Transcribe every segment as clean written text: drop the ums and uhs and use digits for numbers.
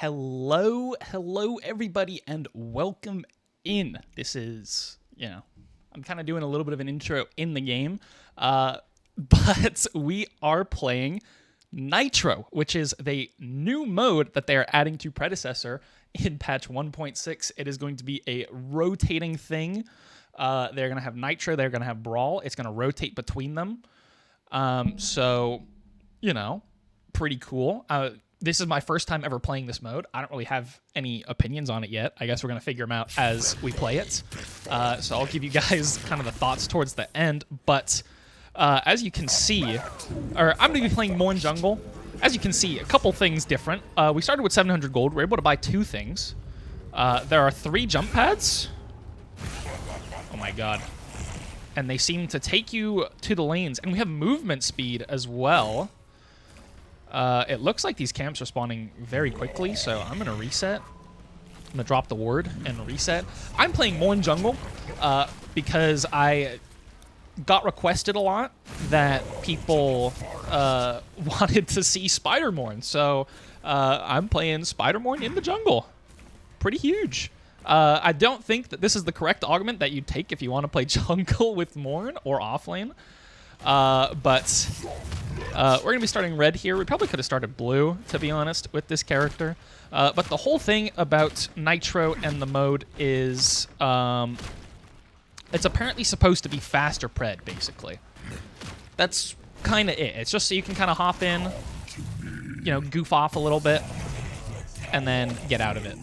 Hello everybody, and welcome in. This is, I'm kind of doing a little bit of an intro in the game, but we are playing NITRO, which is the new mode that they are adding to Predecessor in patch 1.6. It is going to be a rotating thing. They're going to have NITRO, they're going to have Brawl. It's going to rotate between them. So, pretty cool. This is my first time ever playing this mode. I don't really have any opinions on it yet. I guess we're going to figure them out as we play it. So I'll give you guys kind of the thoughts towards the end. But as you can see, I'm going to be playing Mourn Jungle. As you can see, a couple things different. We started with 700 gold. We're able to buy 2 things. There are 3 jump pads. Oh my god. And they seem to take you to the lanes. And we have movement speed as well. It looks like these camps are spawning very quickly, so I'm going to reset. I'm going to drop the word and reset. I'm playing Mourn Jungle because I got requested a lot that people wanted to see Spider Mourn. So I'm playing Spider Mourn in the jungle. Pretty huge. I don't think that this is the correct augment that you take if you want to play jungle with Mourn or offlane. But we're going to be starting red here. We probably could have started blue, to be honest, with this character. But the whole thing about NITRO and the mode is it's apparently supposed to be faster pred, basically. That's kind of it. It's just so you can kind of hop in, goof off a little bit, and then get out of it.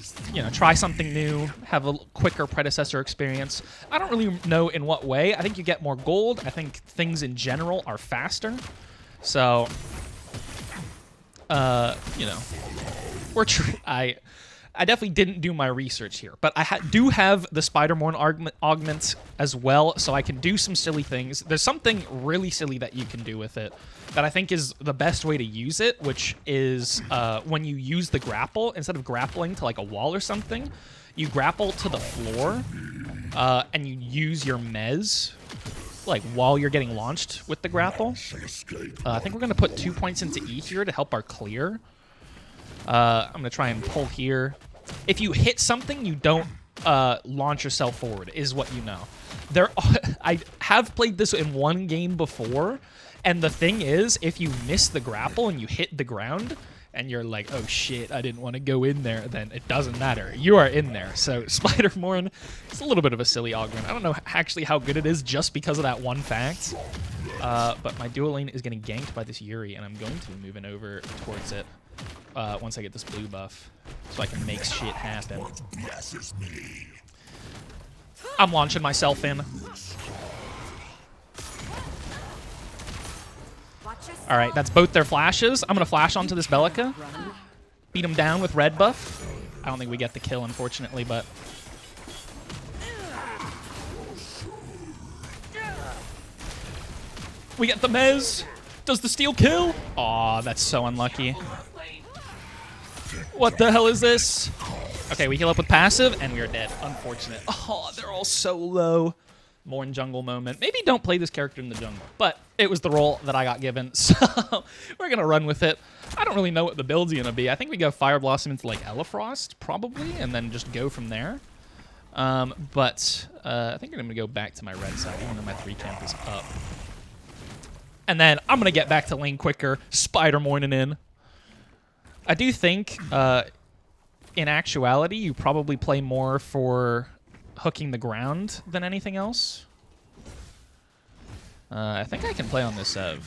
Try something new, have a quicker Predecessor experience. I don't really know in what way. I think you get more gold. I think things in general are faster. So, I definitely didn't do my research here, but I do have the Spider Mourn augment as well, so I can do some silly things. There's something really silly that you can do with it that I think is the best way to use it, which is when you use the grapple, instead of grappling to like a wall or something, you grapple to the floor and you use your mez like while you're getting launched with the grapple. I think we're going to put 2 points into E here to help our clear. I'm going to try and pull here. If you hit something, you don't launch yourself forward, is what you know. I have played this in one game before, and the thing is, if you miss the grapple and you hit the ground, and you're like, oh shit, I didn't want to go in there, then it doesn't matter. You are in there. So Spider Mourn is a little bit of a silly augment. I don't know actually how good it is just because of that one fact. But my dual lane is getting ganked by this Yuri, and I'm going to be moving over towards it once I get this blue buff, so I can make shit happen. I'm launching myself in. All right, that's both their flashes. I'm going to flash onto this Bellica. Beat him down with red buff. I don't think we get the kill, unfortunately, but... we get the Mez. Does the steal kill? Aw, that's so unlucky. What the hell is this? Okay, we heal up with passive, and we are dead. Unfortunate. Oh, they're all so low. Mourn Jungle moment. Maybe don't play this character in the jungle, but it was the role that I got given, so we're going to run with it. I don't really know what the build's going to be. I think we go Fire Blossom into, like, Elafrost, probably, and then just go from there. But I think I'm going to go back to my red side, even though my 3 camp is up. And then I'm going to get back to lane quicker, Spider Mourning in. I do think, in actuality, you probably play more for hooking the ground than anything else. I think I can play on this Sev.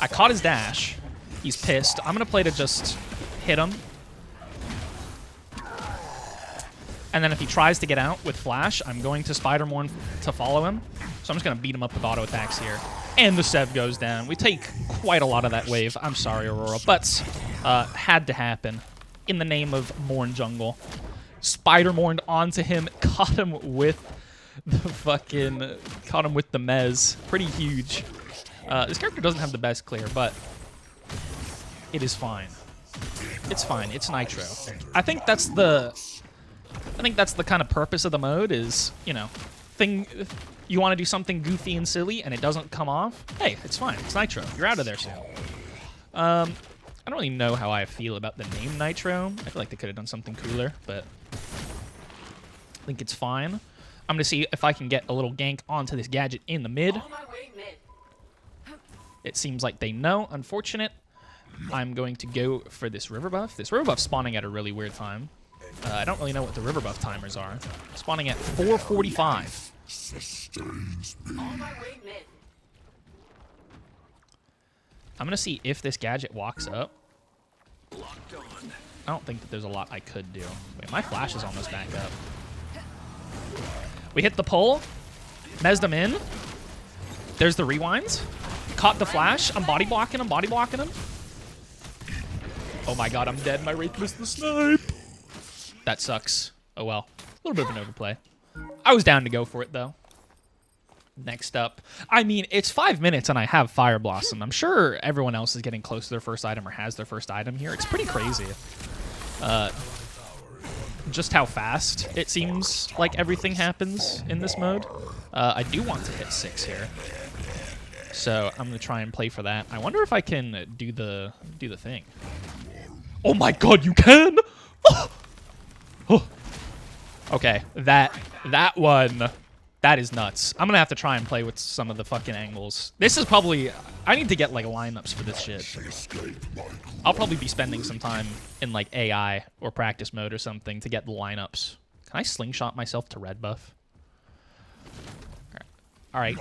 I caught his dash. He's pissed. I'm going to play to just hit him. And then if he tries to get out with flash, I'm going to Spider Mourn to follow him. So I'm just going to beat him up with auto attacks here. And the Sev goes down. We take quite a lot of that wave. I'm sorry, Aurora, but had to happen in the name of Mourn Jungle. Spider Mourned onto him, caught him with the mez. Pretty huge. This character doesn't have the best clear, but it is fine. It's fine. It's NITRO. I think that's the kind of purpose of the mode is, you want to do something goofy and silly and it doesn't come off. Hey, it's fine. It's NITRO. You're out of there soon. I don't really know how I feel about the name NITRO. I feel like they could have done something cooler, but I think it's fine. I'm going to see if I can get a little gank onto this gadget in the mid. It seems like they know. Unfortunate. I'm going to go for this river buff. This river buff's spawning at a really weird time. I don't really know what the river buff timers are. Spawning at 4:45. I'm going to see if this gadget walks up. I don't think that there's a lot I could do. Wait, my flash is almost back up. We hit the pull. Mezzed him in. There's the rewinds. Caught the flash. I'm body blocking him, body blocking him. Oh my god, I'm dead. My Wraith missed the snipe. That sucks. Oh well. A little bit of an overplay. I was down to go for it, though. Next up. I mean, it's 5 minutes and I have Fire Blossom. I'm sure everyone else is getting close to their first item or has their first item here. It's pretty crazy. Just how fast it seems like everything happens in this mode. I do want to hit 6 here. So I'm going to try and play for that. I wonder if I can do the thing. Oh my god, you can! Oh. Oh. Okay, that one, that is nuts. I'm gonna have to try and play with some of the fucking angles. This is probably, I need to get like lineups for this shit. I'll probably be spending some time in like AI or practice mode or something to get the lineups. Can I slingshot myself to red buff? All right.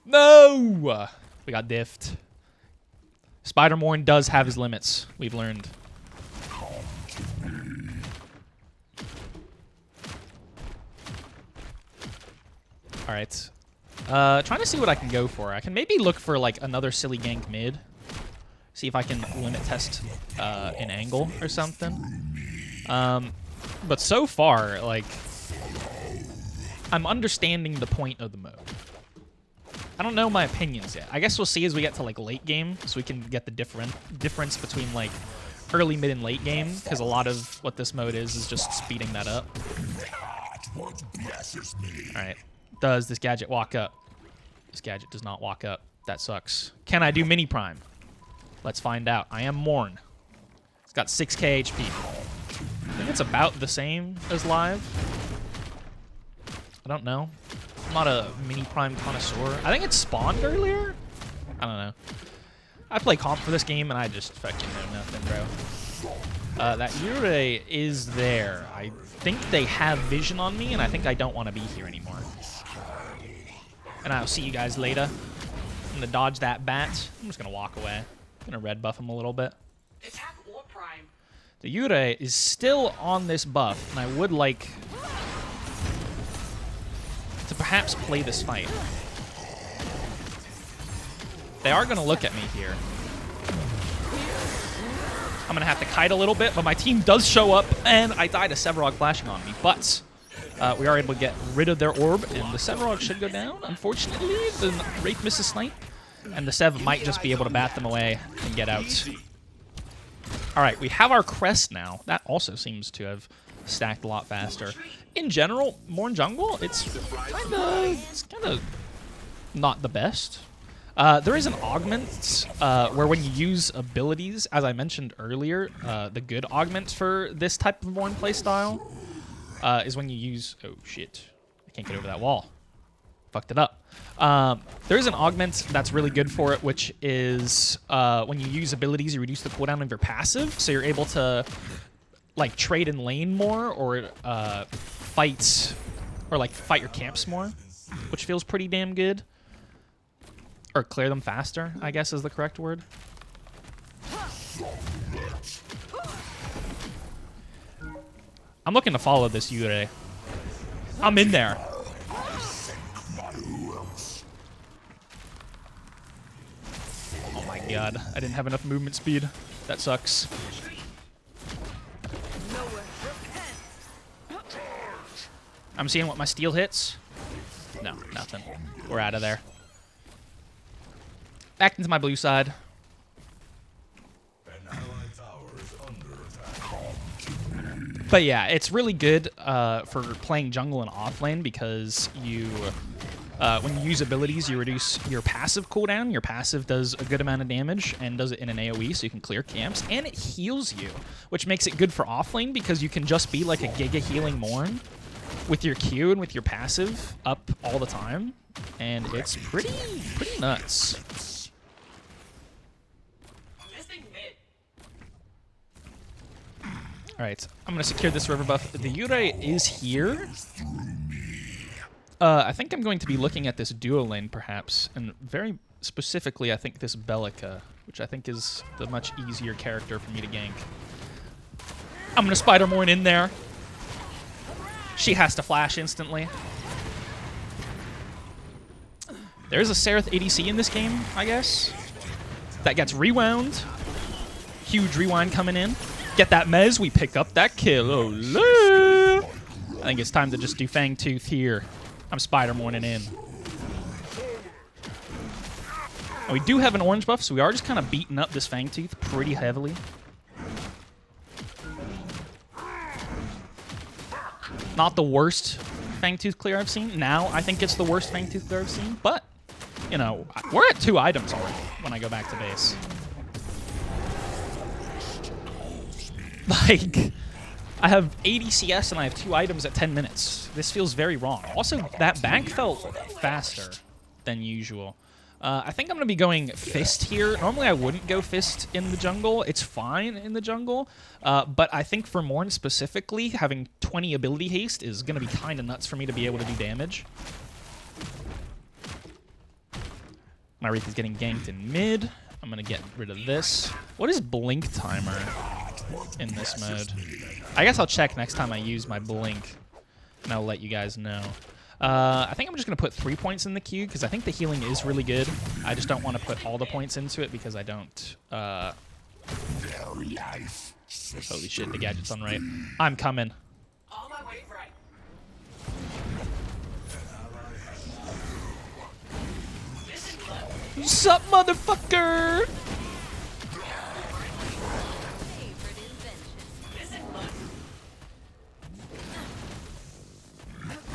No! We got diffed. Spider Mourn does have his limits, we've learned. All right. Trying to see what I can go for. I can maybe look for like another silly gank mid. See if I can limit test an angle or something. But so far, like, I'm understanding the point of the mode. I don't know my opinions yet. I guess we'll see as we get to like late game, so we can get the difference between like early, mid, and late game, because a lot of what this mode is just speeding that up. All right. Does this gadget walk up? This gadget does not walk up. That sucks. Can I do mini prime? Let's find out. I am Mourn. It's got 6k HP. I think it's about the same as live. I don't know. I'm not a mini prime connoisseur. I think it spawned earlier? I don't know. I play comp for this game and I just fucking know nothing, bro. That Yurei is there. I think they have vision on me and I think I don't want to be here anymore. And I'll see you guys later. I'm gonna dodge that bat. I'm just gonna walk away. I'm gonna red buff him a little bit. The Yurei is still on this buff, and I would like to perhaps play this fight. They are gonna look at me here. I'm gonna have to kite a little bit, but my team does show up, and I died to Sevarog flashing on me. But we are able to get rid of their orb, and the Sevarog should go down. Unfortunately, the Wraith misses snipe, and the Sev might just be able to bat them away and get out. All right, we have our crest now. That also seems to have stacked a lot faster. In general, Mourn jungle, it's kind of not the best. There is an augment where when you use abilities, as I mentioned earlier, the good augment for this type of Mourn playstyle is when you use... Oh, shit. I can't get over that wall. Fucked it up. There is an augment that's really good for it, which is when you use abilities, you reduce the cooldown of your passive, so you're able to like trade in lane more or fight your camps more, which feels pretty damn good. Or clear them faster, I guess is the correct word. I'm looking to follow this Yurei. I'm in there. Oh my god, I didn't have enough movement speed. That sucks. I'm seeing what my steal hits. No, nothing. We're out of there. Back into my blue side. But yeah, it's really good for playing jungle and off lane because you when you use abilities, you reduce your passive cooldown. Your passive does a good amount of damage and does it in an AoE, so you can clear camps. And it heals you, which makes it good for offlane because you can just be like a Giga Healing Mourn with your Q and with your passive up all the time. And it's pretty nuts. Alright, I'm going to secure this river buff. The Yurei is here. I think I'm going to be looking at this duo lane, perhaps. And very specifically, I think this Bellica, which I think is the much easier character for me to gank. I'm going to Spider Mourn in there. She has to flash instantly. There's a Seraph ADC in this game, I guess. That gets rewound. Huge rewind coming in. Get that Mez, we pick up that kill. Olé! I think it's time to just do Fangtooth here. I'm Spider Mourning in. And we do have an orange buff, so we are just kind of beating up this Fangtooth pretty heavily. Not the worst Fangtooth clear I've seen. Now I think it's the worst Fangtooth clear I've seen, but, you know, we're at 2 items already when I go back to base. Like, I have 80 CS and I have 2 items at 10 minutes. This feels very wrong. Also, that bank felt faster than usual. I think I'm going to be going Fist here. Normally, I wouldn't go Fist in the jungle. It's fine in the jungle. But I think for Mourn specifically, having 20 ability haste is going to be kind of nuts for me to be able to do damage. My Wraith is getting ganked in mid. I'm going to get rid of this. What is Blink Timer in this mode? I guess I'll check next time I use my Blink, and I'll let you guys know. I think I'm just going to put 3 points in the queue, because I think the healing is really good. I just don't want to put all the points into it, because I don't... Holy shit, the gadget's on right. I'm coming. Sup, motherfucker?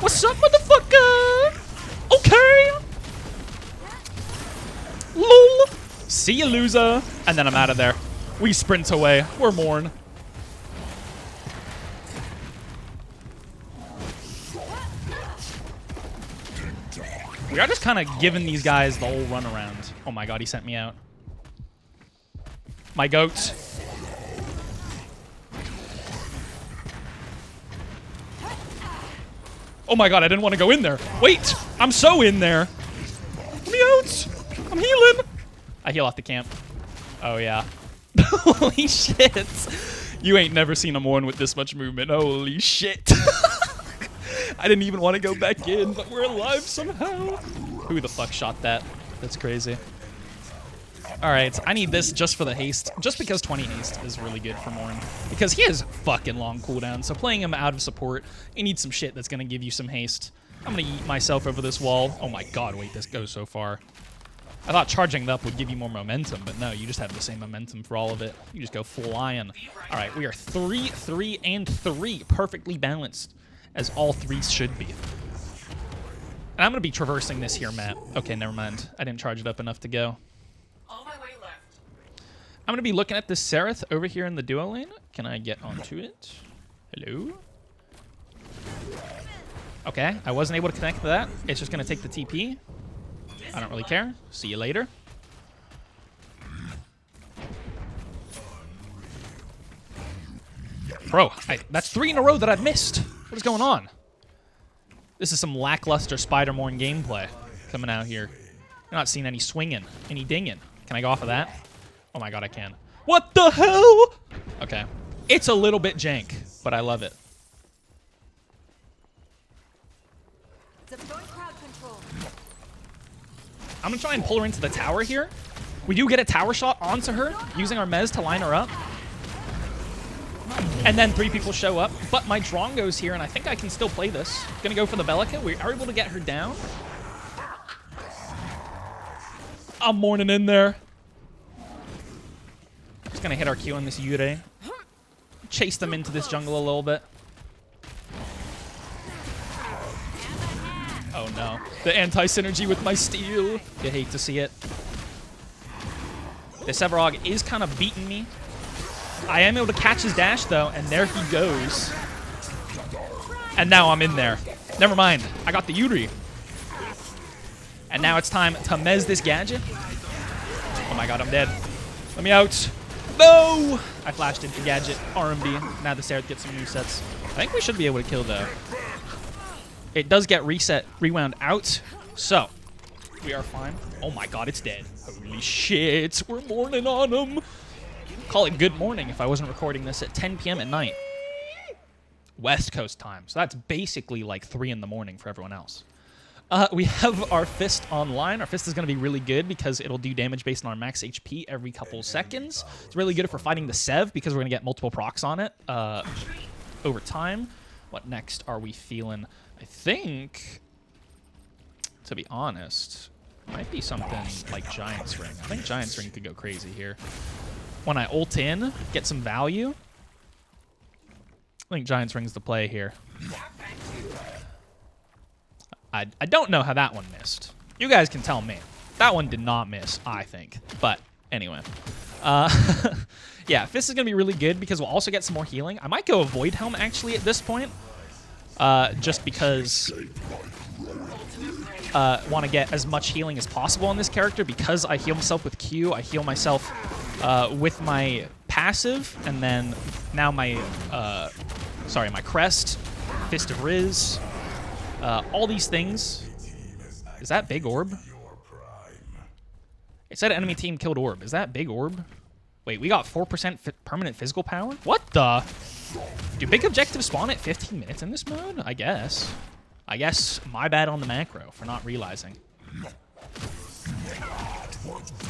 What's up, motherfucker? Okay. Lol. See ya, loser. And then I'm out of there. We sprint away. We're Mourn. We are just kind of giving these guys the whole run around. Oh my god, he sent me out. My goats. Oh my god, I didn't want to go in there. Wait, I'm so in there. Let me out. I'm healing. I heal off the camp. Oh yeah. Holy shit. You ain't never seen a Mourn with this much movement. Holy shit. I didn't even want to go back in, but we're alive somehow. Who the fuck shot that? That's crazy. Alright, I need this just for the haste. Just because 20 haste is really good for Mourn. Because he has fucking long cooldown, so playing him out of support, you need some shit that's going to give you some haste. I'm going to yeet myself over this wall. Oh my god, wait, this goes so far. I thought charging it up would give you more momentum, but no, you just have the same momentum for all of it. You just go flying. Alright, we are 3, 3, and 3. Perfectly balanced, as all 3s should be. And I'm going to be traversing this here, Matt. Okay, never mind. I didn't charge it up enough to go. I'm going to be looking at this Seraph over here in the duo lane. Can I get onto it? Hello? Okay, I wasn't able to connect to that. It's just going to take the TP. I don't really care. See you later. Bro, that's 3 in a row that I've missed. What is going on? This is some lackluster Spider Mourn gameplay coming out here. I'm not seeing any swinging, any dinging. Can I go off of that? Oh my god, I can. What the hell? Okay. It's a little bit jank, but I love it. I'm gonna try and pull her into the tower here. We do get a tower shot onto her, using our Mez to line her up. And then 3 people show up, but my Drongo's here, and I think I can still play this. Gonna go for the Bellica. We are able to get her down. I'm Mourning in there. Just gonna hit our Q on this Yurei. Chase them into this jungle a little bit. Oh Oh no. The anti-synergy with my steel. You hate to see it. The Sevarog is kind of beating me. I am able to catch his dash though, and there he goes. And now I'm in there. Never mind. I got the Yuri. And now it's time to mez this gadget. Oh my god, I'm dead. Let me out. No! I flashed into gadget. RMB. Now the Seraph gets some new sets. I think we should be able to kill though. It does get rewound out. So, we are fine. Oh my god, it's dead. Holy shit. We're mourning on him. Call it good morning if I wasn't recording this at 10 p.m. at night. West Coast time. So that's basically like 3 in the morning for everyone else. We have our Fist online. Our Fist is going to be really good because it'll do damage based on our max HP every couple seconds. It's really good if we're fighting the Sev because we're going to get multiple procs on it over time. What next are we feeling? I think, to be honest, might be something like Giant's Ring. I think Giant's Ring could go crazy here. When I ult in, get some value. I think Giant's Ring's the play here. I don't know how that one missed. You guys can tell me. That one did not miss, I think. But anyway. Yeah, Fist is going to be really good because we'll also get some more healing. I might go Avoid Helm, actually, at this point. Just because want to get as much healing as possible on this character because I heal myself with Q. I heal myself with my passive. And then now my, my crest, Fist of Riz. All these things. Is that big orb? It said enemy team killed orb. Is that big orb? Wait, we got 4% permanent physical power? What the? Do big objectives spawn at 15 minutes in this mode? I guess. I guess my bad on the macro for not realizing.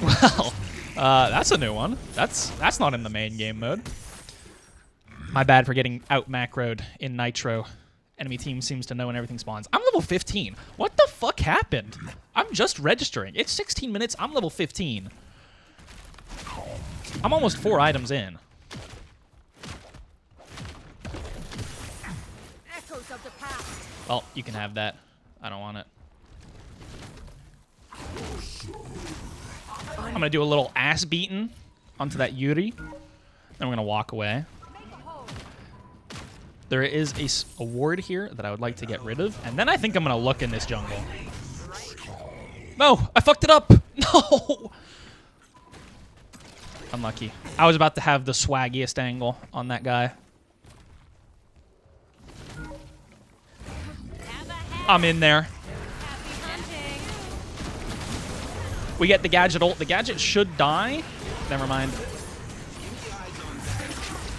Well, that's a new one. That's not in the main game mode. My bad for getting out macroed in Nitro. Enemy team seems to know when everything spawns. I'm level 15. What the fuck happened? I'm just registering. It's 16 minutes. I'm level 15. I'm almost 4 items in. Echoes of the past. Well, you can have that. I don't want it. I'm going to do a little ass beating onto that Yuri. Then we're going to walk away. There is a ward here that I would like to get rid of. And then I think I'm going to look in this jungle. No! I fucked it up! No! Unlucky. I was about to have the swaggiest angle on that guy. I'm in there. We get the gadget ult. The gadget should die. Never mind.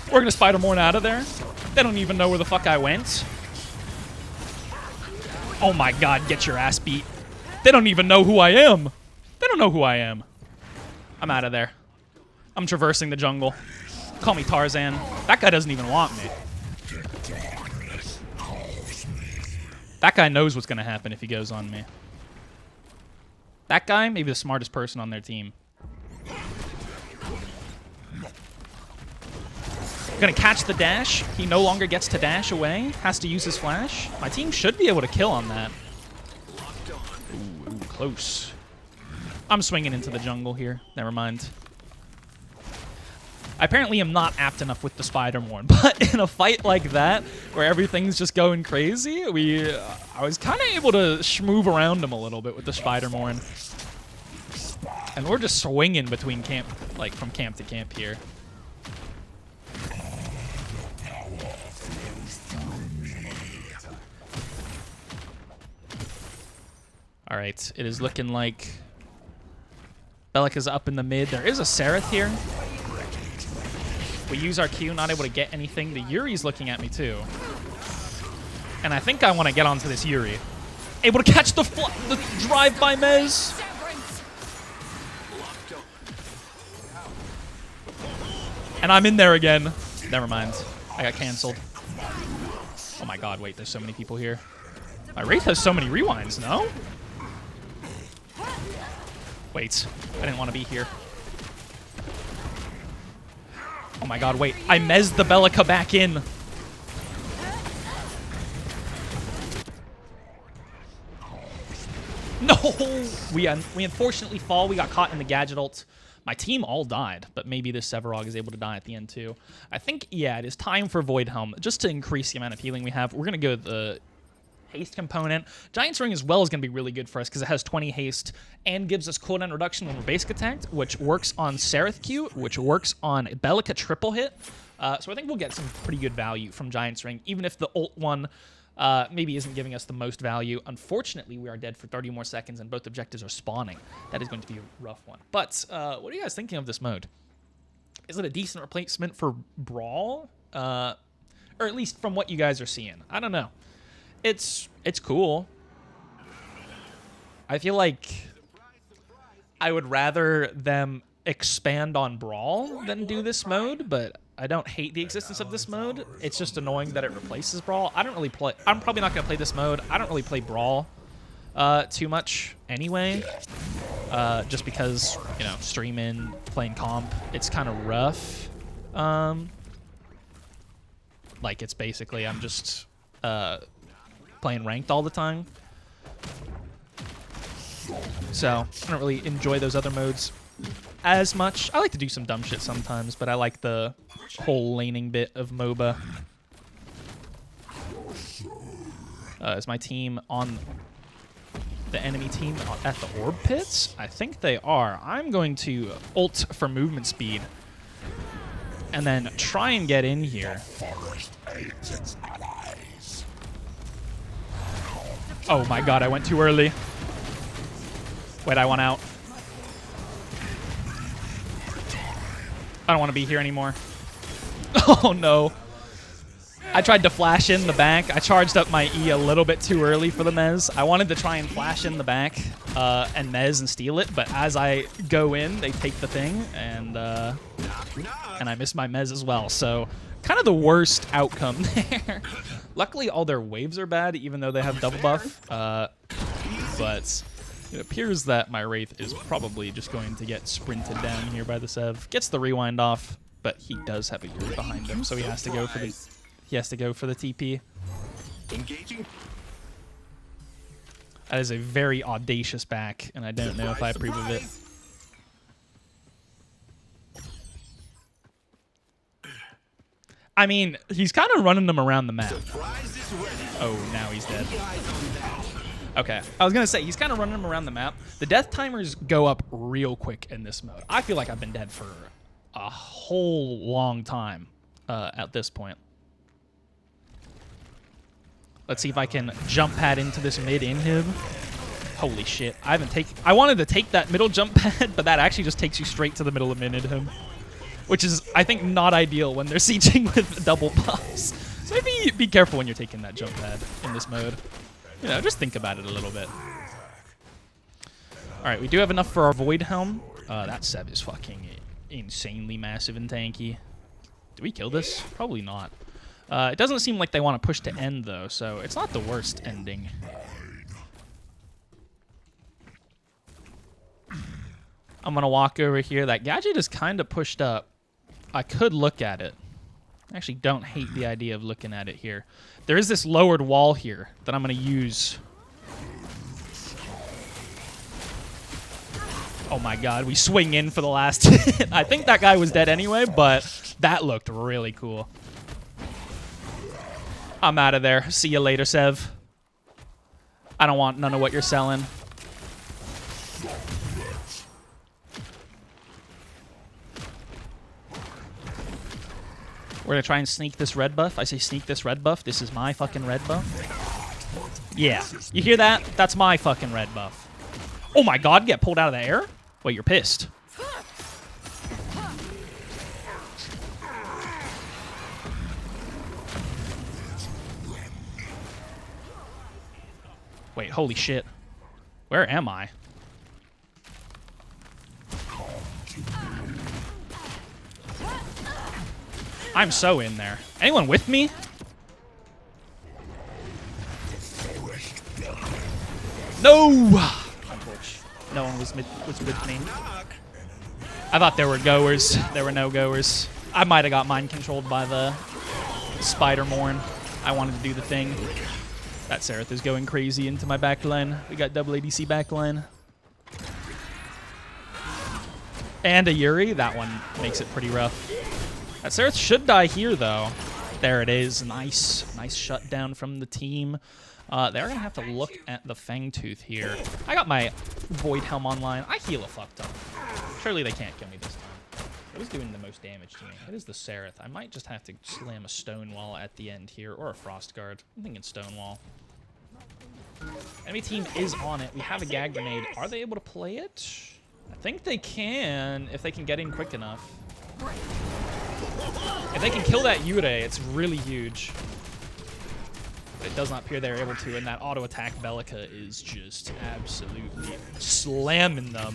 We're going to Spider Mourn out of there. They don't even know where the fuck I went. Oh my god, get your ass beat. They don't even know who I am. They don't know who I am. I'm out of there. I'm traversing the jungle. Call me Tarzan. That guy doesn't even want me. That guy knows what's going to happen if he goes on me. That guy, maybe the smartest person on their team. Gonna catch the dash. He no longer gets to dash away. Has to use his flash. My team should be able to kill on that. Ooh, close. I'm swinging into the jungle here. Never mind. I apparently am not apt enough with the Spider Mourn, but in a fight like that, where everything's just going crazy, I was kind of able to schmoove around him a little bit with the Spider Mourn. And we're just swinging between camp, like from camp to camp here. All right, it is looking like Bellica's up in the mid. There is a Seraph here. We use our Q, not able to get anything. The Yuri's looking at me too. And I think I want to get onto this Yuri. Able to catch the drive-by Mez. And I'm in there again. Never mind. I got canceled. Oh my god, wait, there's so many people here. My Wraith has so many rewinds, no? Wait, I didn't want to be here. Oh my god, wait. I mezzed the Bellica back in. We unfortunately fall. We got caught in the gadget ult. My team all died, but maybe this Sevarog is able to die at the end too. I think, yeah, it is time for Void Helm. Just to increase the amount of healing we have, we're going to go with the haste component. Giant's Ring as well is going to be really good for us because it has 20 haste and gives us cooldown reduction when we're basic attacked, which works on Seraph Q, which works on Bellica triple hit. So I think we'll get some pretty good value from Giant's Ring, even if the ult one maybe isn't giving us the most value. Unfortunately, we are dead for 30 more seconds, and both objectives are spawning. That is going to be a rough one. But what are you guys thinking of this mode? Is it a decent replacement for Brawl? Or at least from what you guys are seeing. I don't know. It's cool. I feel like I would rather them expand on Brawl than do this mode, but I don't hate the existence of this mode. It's just annoying that it replaces Brawl. I don't really play... I'm probably not going to play this mode. I don't really play Brawl too much anyway. Just because, you know, streaming, playing comp, it's kind of rough. Like, it's basically... I'm just playing ranked all the time. So, I don't really enjoy those other modes as much. I like to do some dumb shit sometimes, but I like the whole laning bit of MOBA. Is my team on the enemy team at the orb pits? I think they are. I'm going to ult for movement speed and then try and get in here. Oh my god, I went too early. Wait, I want out. I don't want to be here anymore. Oh no. I tried to flash in the back. I charged up my E a little bit too early for the Mez. I wanted to try and flash in the back and Mez and steal it, but as I go in, they take the thing, and I miss my Mez as well. So kind of the worst outcome there. Luckily, all their waves are bad, even though they have double buff. But it appears that my Wraith is probably just going to get sprinted down here by the Sev. Gets the rewind off, but he does have a Yuri behind him, so he has to go for the TP. Engaging. That is a very audacious back, and I don't know if I approve of it. I mean, he's kind of running them around the map. Oh, now he's dead. Okay, I was going to say, he's kind of running them around the map. The death timers go up real quick in this mode. I feel like I've been dead for a whole long time at this point. Let's see if I can jump pad into this mid inhib. Holy shit, I wanted to take that middle jump pad, but that actually just takes you straight to the middle of mid inhib. Which is, I think, not ideal when they're sieging with double buffs. So maybe be careful when you're taking that jump pad in this mode. You know, just think about it a little bit. Alright, we do have enough for our Void Helm. That Sev is fucking insanely massive and tanky. Did we kill this? Probably not. It doesn't seem like they want to push to end, though, so it's not the worst ending. I'm going to walk over here. That gadget is kind of pushed up. I could look at it. I actually don't hate the idea of looking at it here. There is this lowered wall here that I'm going to use. Oh my god, we swing in for the last hit. I think that guy was dead anyway, but that looked really cool. I'm out of there. See you later, Sev. I don't want none of what you're selling. We're going to try and sneak this red buff. I say sneak this red buff. This is my fucking red buff. Yeah. You hear that? That's my fucking red buff. Oh my god, get pulled out of the air? Wait, you're pissed. Wait, holy shit. Where am I? I'm so in there. Anyone with me? No! No one was with me. I thought there were goers. There were no goers. I might have got mind controlled by the Spider Mourn. I wanted to do the thing. That Seraph is going crazy into my backline. We got double ADC backline. and a Yuri. That one makes it pretty rough. That Seraph should die here, though. There it is. Nice shutdown from the team. They're going to have to look at the Fangtooth here. I got my Void Helm online. I heal a fuck ton. Surely they can't kill me this time. What is doing the most damage to me? It is the Seraph. I might just have to slam a Stonewall at the end here, or a Frost Guard. I'm thinking Stonewall. Enemy team is on it. We have a Gag Grenade. Are they able to play it? I think they can, if they can get in quick enough. If they can kill that Yurei, it's really huge. But it does not appear they're able to, and that auto attack Bellica is just absolutely slamming them.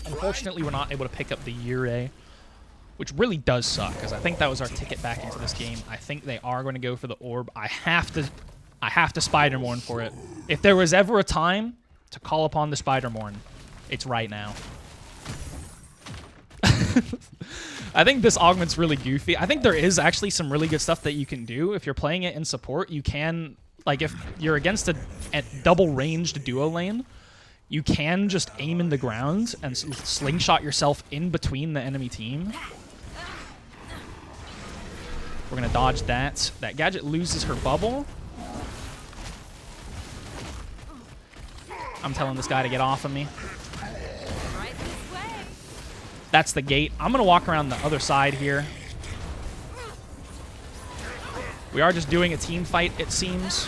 Unfortunately, we're not able to pick up the Yurei, which really does suck, because I think that was our ticket back into this game. I think they are going to go for the orb. I have to Spider Mourn for it. If there was ever a time to call upon the Spider Mourn, it's right now. I think this augment's really goofy. I think there is actually some really good stuff that you can do. If you're playing it in support, you can, like, if you're against a double ranged duo lane, you can just aim in the ground and slingshot yourself in between the enemy team. We're going to dodge that. That gadget loses her bubble. I'm telling this guy to get off of me. That's the gate. I'm going to walk around the other side here. We are just doing a team fight, it seems.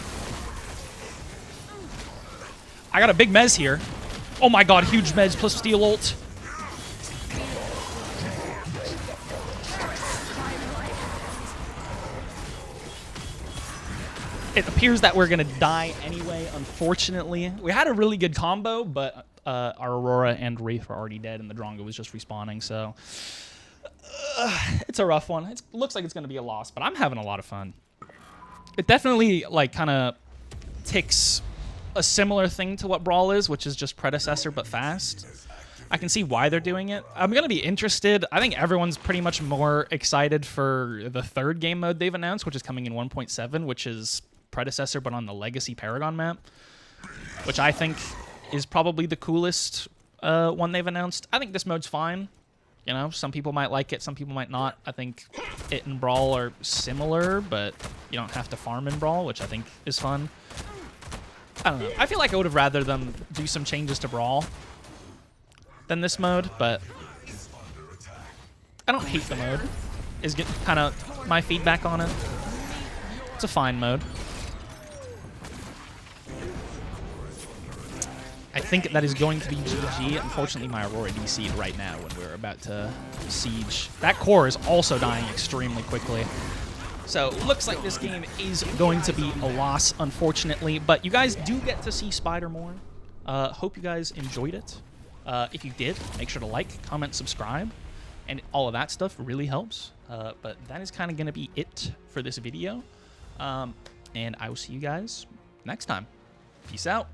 I got a big Mez here. Oh my god, huge Mez plus Steel ult. It appears that we're going to die anyway, unfortunately. We had a really good combo, but our Aurora and Wraith were already dead, and the Drongo was just respawning, so... it's a rough one. It looks like it's going to be a loss, but I'm having a lot of fun. It definitely, like, kind of ticks a similar thing to what Brawl is, which is just Predecessor but fast. I can see why they're doing it. I'm going to be interested. I think everyone's pretty much more excited for the third game mode they've announced, which is coming in 1.7, which is Predecessor but on the Legacy Paragon map, which I think is probably the coolest one they've announced. I think this mode's fine. You know, some people might like it, some people might not. I think it and Brawl are similar, but you don't have to farm in Brawl, which I think is fun. I don't know. I feel like I would have rather them do some changes to Brawl than this mode, but I don't hate the mode, is kind of my feedback on it. It's a fine mode. I think that is going to be GG. Unfortunately, my Aurora DC'd right now when we're about to siege. That core is also dying extremely quickly. So, looks like this game is going to be a loss, unfortunately. But you guys do get to see Spider Mourn. Hope you guys enjoyed it. If you did, make sure to like, comment, subscribe. And all of that stuff really helps. But that is kind of going to be it for this video. And I will see you guys next time. Peace out.